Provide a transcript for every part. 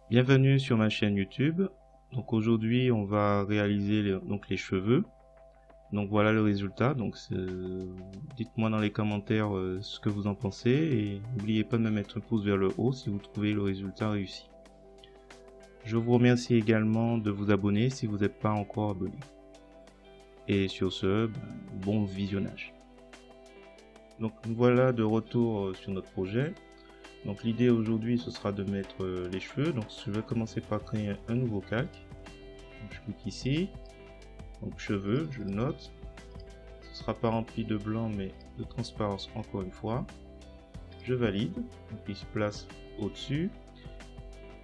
Bienvenue sur ma chaîne YouTube. Donc aujourd'hui on va réaliser les cheveux. Donc voilà le résultat. Donc dites-moi dans les commentaires ce que vous en pensez et n'oubliez pas de me mettre un pouce vers le haut si vous trouvez le résultat réussi. Je vous remercie également de vous abonner si vous n'êtes pas encore abonné. Et sur ce, bon visionnage. Donc nous voilà de retour sur notre projet. Donc l'idée aujourd'hui ce sera de mettre les cheveux. Donc je vais commencer par créer un nouveau calque. Donc, je clique ici, donc cheveux, je le note. Ce sera pas rempli de blanc mais de transparence encore une fois. Je valide, donc il se place au-dessus.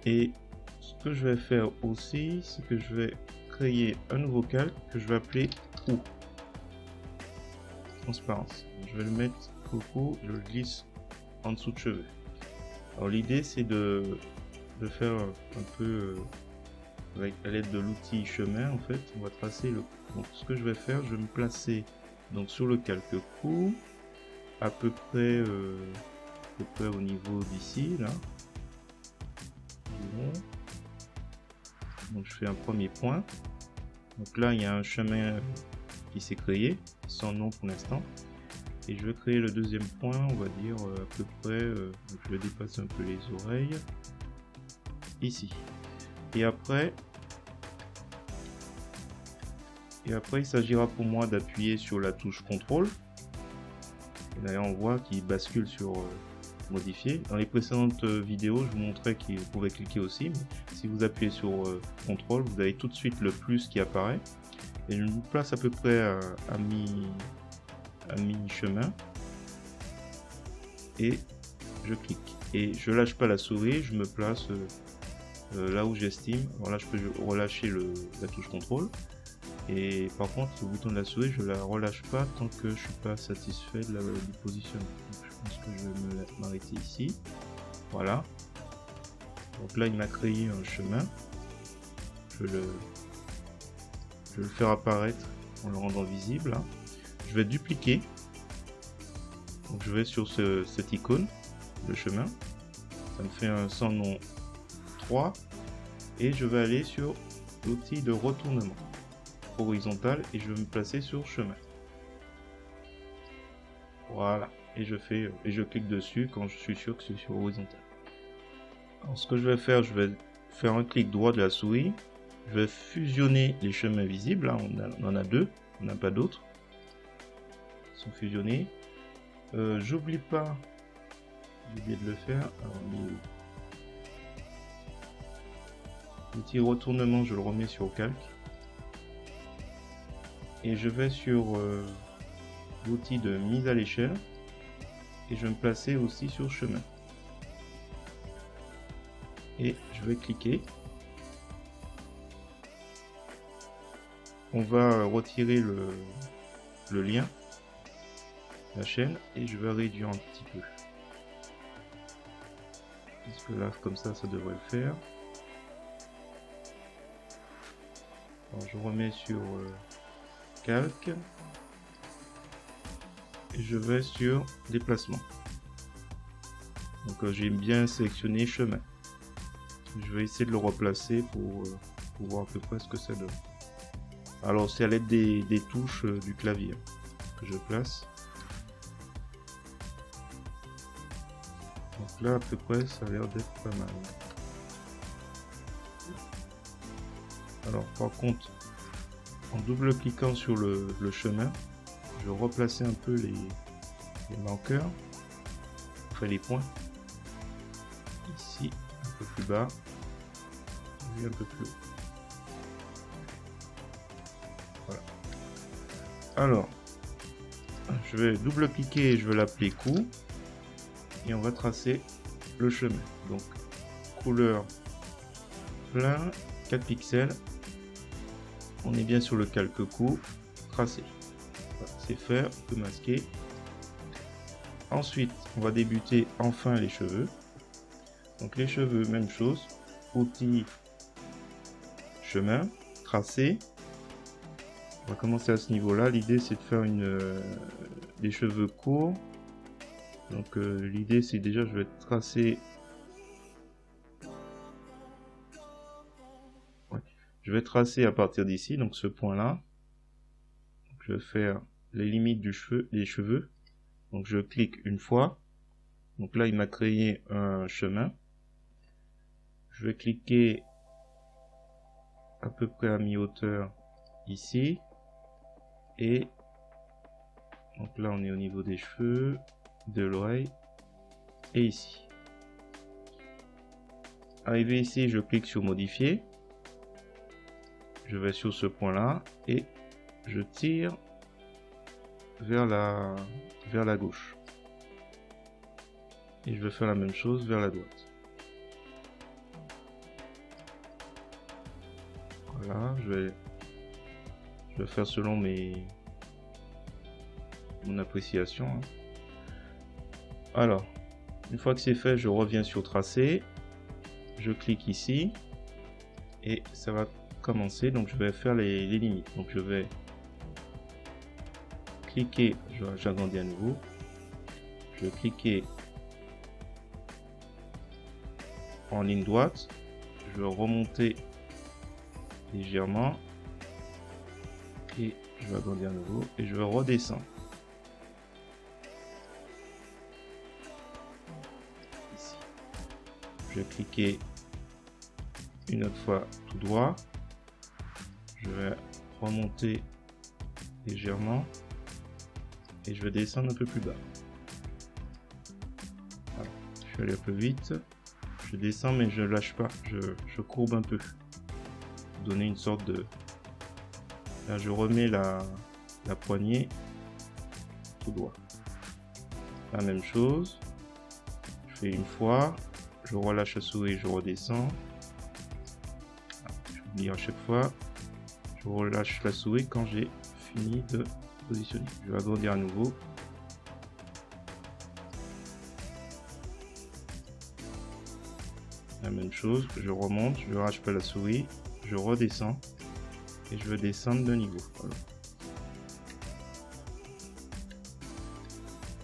Et ce que je vais faire aussi, c'est que je vais créer un nouveau calque que je vais appeler cou. Transparence. Je vais le mettre au cou, je le glisse en dessous de cheveux. Alors l'idée c'est de faire un peu avec à l'aide de l'outil chemin. En fait on va tracer le cou. Donc ce que je vais faire, je vais me placer donc sur le calque cou à peu près au niveau d'ici là. Donc je fais un premier point. Donc là il y a un chemin qui s'est créé sans nom pour l'instant. Et je vais créer le deuxième point, on va dire à peu près, donc je vais dépasser un peu les oreilles, ici. Et après il s'agira pour moi d'appuyer sur la touche CTRL. D'ailleurs on voit qu'il bascule sur modifier. Dans les précédentes vidéos je vous montrais qu'il pouvait cliquer aussi, mais si vous appuyez sur CTRL, vous avez tout de suite le plus qui apparaît. Et je me place à peu près à mi-chemin. Et je clique et je lâche pas la souris, je me place là où j'estime. Alors là je peux relâcher la touche contrôle, et par contre le bouton de la souris je la relâche pas tant que je suis pas satisfait du positionnement. Donc, je pense que je vais m'arrêter ici. Voilà, donc là il m'a créé un chemin. Je vais le faire apparaître en le rendant visible, hein. Je vais dupliquer, donc je vais sur cette icône, le chemin, ça me fait un sans nom 3, et je vais aller sur l'outil de retournement horizontal et je vais me placer sur chemin. Voilà, et je clique dessus quand je suis sûr que c'est sur horizontal. Alors ce que je vais faire, je vais faire un clic droit de la souris, je vais fusionner les chemins visibles, là on en a deux, on n'a pas d'autres, ils sont fusionnés. J'oublie pas, j'ai oublié de le faire. L'outil retournement, je le remets sur calque. Et je vais sur l'outil de mise à l'échelle. Et je vais me placer aussi sur chemin. Et je vais cliquer. On va retirer le lien, la chaîne, et je vais réduire un petit peu. Parce que là, comme ça devrait le faire. Alors, je remets sur calque et je vais sur déplacement. Donc j'ai bien sélectionné chemin. Je vais essayer de le replacer pour voir à peu près ce que ça donne. Alors c'est à l'aide des touches du clavier que je place. Donc là à peu près ça a l'air d'être pas mal. Alors par contre, en double cliquant sur le chemin, je vais replacer un peu les marqueurs, enfin les points, ici un peu plus bas, et un peu plus haut. Voilà. Alors, je vais double cliquer et je vais l'appeler cou, et on va tracer le chemin. Donc couleur plein, 4 pixels. On est bien sur le calque cou, tracé. Voilà, c'est fait, on peut masquer. Ensuite, on va débuter enfin les cheveux. Donc les cheveux, même chose. Outil, chemin, tracé. On va commencer à ce niveau-là. L'idée, c'est de faire des cheveux courts. Donc l'idée, c'est déjà, je vais tracer Je vais tracer à partir d'ici, donc ce point-là. Je vais faire les limites des cheveux. Donc je clique une fois. Donc là, il m'a créé un chemin. Je vais cliquer à peu près à mi-hauteur ici. Et donc là, on est au niveau des cheveux, de l'oreille et ici. Arrivé ici, je clique sur modifier. Je vais sur ce point-là et je tire vers la gauche. Et je vais faire la même chose vers la droite. Voilà, je vais faire selon mon appréciation. Hein. Alors, une fois que c'est fait, je reviens sur tracé. Je clique ici et ça va commencer. Donc je vais faire les limites. Donc je vais cliquer, j'agrandis à nouveau. Je vais cliquer en ligne droite. Je vais remonter légèrement et je vais agrandir à nouveau et je vais redescendre. Ici. Je vais cliquer une autre fois tout droit. Je vais remonter légèrement et je vais descendre un peu plus bas. Voilà. Je vais aller un peu vite. Je descends mais je lâche pas, je courbe un peu. Pour donner une sorte de... Là je remets la poignée tout droit. La même chose. Je fais une fois. Je relâche la souris, je redescends. J'oublie à chaque fois. Je relâche la souris quand j'ai fini de positionner. Je vais agrandir à nouveau. La même chose, je remonte, je ne lâche pas la souris, je redescends et je veux descendre de niveau. Voilà.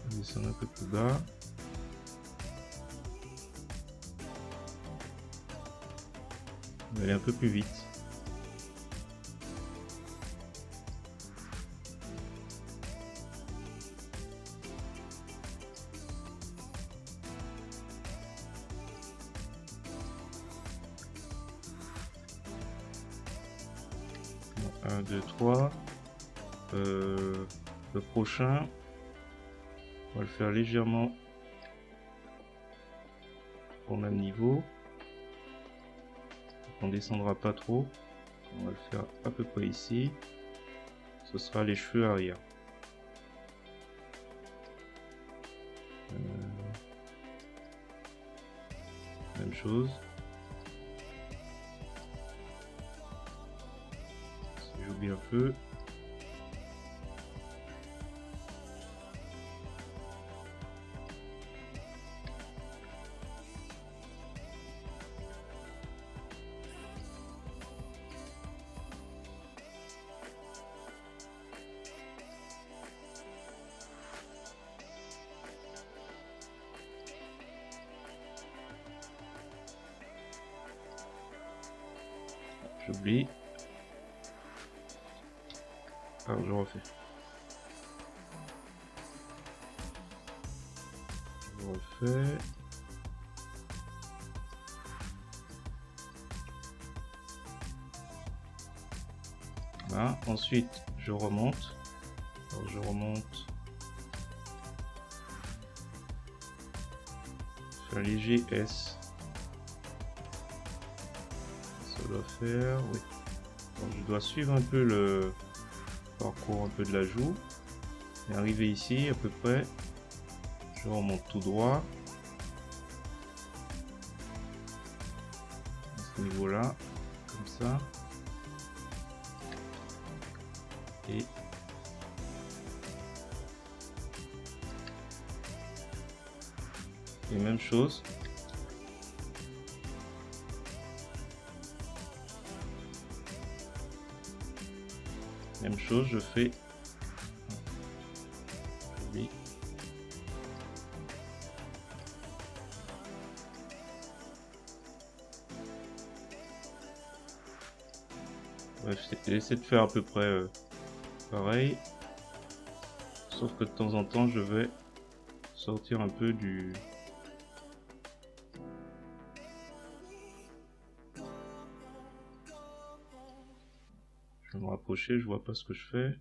Je vais descendre un peu plus bas. Je vais aller un peu plus vite. Bon, 1, 2, 3. Le prochain, on va le faire légèrement au même niveau. On descendra pas trop. On va le faire à peu près ici. Ce sera les cheveux arrière. Même chose. Si j'oublie un peu. J'oublie. Alors je refais. Je refais. Voilà. Ensuite je remonte. Alors je remonte. Je fais un léger S. Ça doit faire, oui. Donc, je dois suivre un peu le parcours un peu de la joue. Et arriver ici à peu près. Je remonte tout droit. À ce niveau-là. Comme ça. Et même chose. Même chose, je fais. Oui. Bref, j'essaie de faire à peu près pareil. Sauf que de temps en temps, je vais sortir un peu du... Je vais me rapprocher, je vois pas ce que je fais.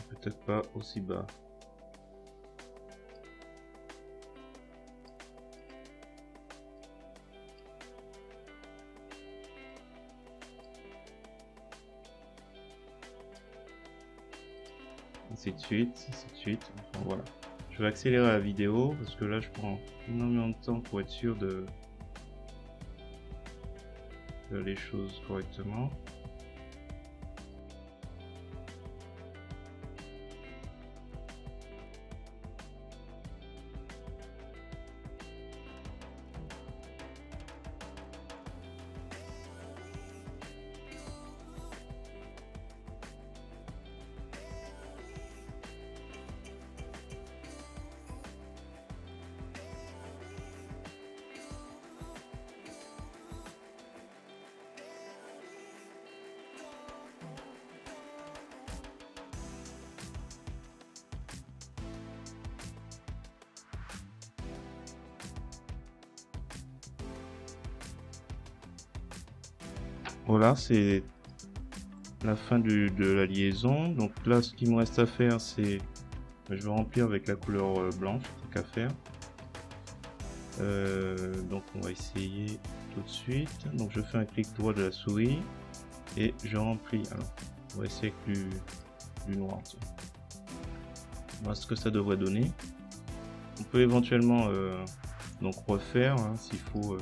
Peut-être pas aussi bas. Ainsi de suite, ainsi de suite. Enfin, voilà. Je vais accélérer la vidéo parce que là je prends énormément de temps pour être sûr de faire les choses correctement. Voilà, c'est la fin de la liaison. Donc là, ce qu'il me reste à faire, c'est... Je vais remplir avec la couleur blanche, tant qu'à faire. Donc on va essayer tout de suite. Donc je fais un clic droit de la souris et je remplis. Alors, on va essayer avec du noir. Voilà ce que ça devrait donner. On peut éventuellement donc refaire hein, s'il faut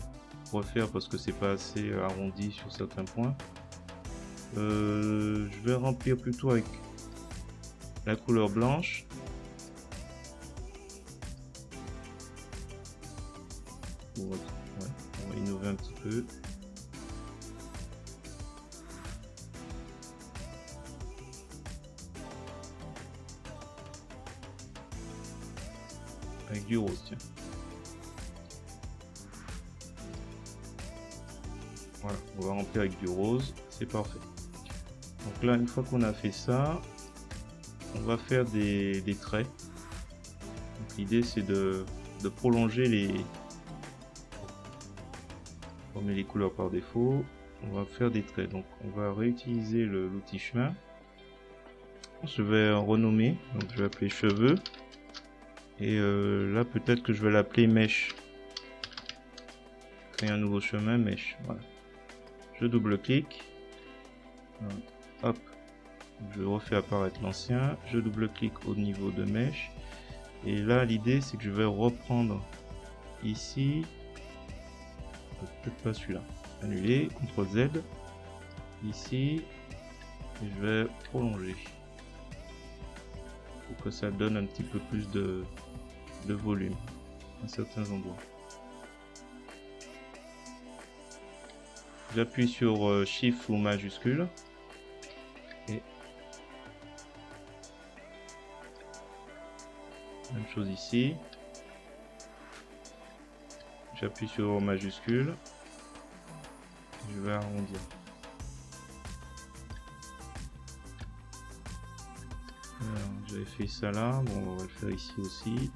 refaire parce que c'est pas assez arrondi sur certains points. Je vais remplir plutôt avec la couleur blanche. On va innover un petit peu. Avec du rose, tiens. Voilà, on va remplir avec du rose, c'est parfait. Donc là, une fois qu'on a fait ça, on va faire des traits. L'idée c'est de prolonger les... On met les couleurs par défaut, on va faire des traits. Donc on va réutiliser l'outil chemin. Je vais renommer, donc je vais appeler cheveux. Et là peut-être que je vais l'appeler mèche. Créer un nouveau chemin, mèche. Voilà. Je double-clique. Hop. Je refais apparaître l'ancien. Je double-clique au niveau de mèche. Et là l'idée c'est que je vais reprendre ici. Peut-être pas celui-là. Annuler. CTRL Z. Ici. Et je vais prolonger. Pour que ça donne un petit peu plus de volume à certains endroits. J'appuie sur Shift ou majuscule et même chose ici. J'appuie sur majuscule. Je vais arrondir. J'avais fait ça là, bon on va le faire ici aussi.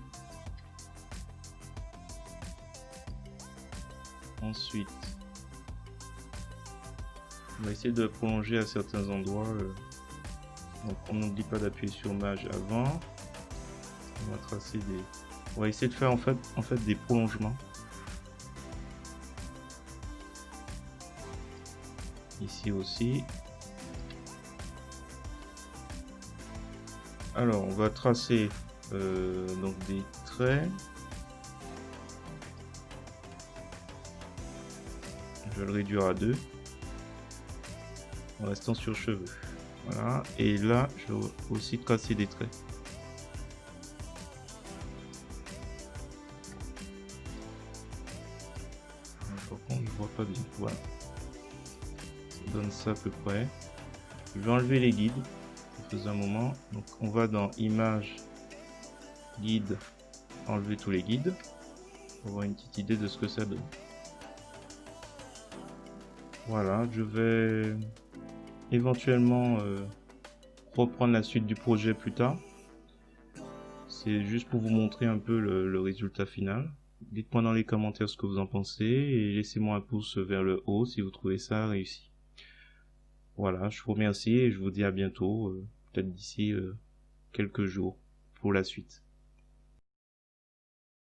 Ensuite, on va essayer de prolonger à certains endroits. Donc on n'oublie pas d'appuyer sur Maj avant. On va tracer des... On va essayer de faire en fait des prolongements. Ici aussi. Alors on va tracer donc des traits. Je vais le réduire à 2 en restant sur cheveux. Voilà, et là je vais aussi tracer des traits. Par contre, vois pas bien. Voilà. Ça donne ça à peu près. Je vais enlever les guides. Ça faisait un moment. Donc on va dans Images, Guide, enlever tous les guides. Pour avoir une petite idée de ce que ça donne. Voilà, je vais éventuellement reprendre la suite du projet plus tard. C'est juste pour vous montrer un peu le résultat final. Dites-moi dans les commentaires ce que vous en pensez et laissez-moi un pouce vers le haut si vous trouvez ça réussi. Voilà, je vous remercie et je vous dis à bientôt, peut-être d'ici quelques jours pour la suite.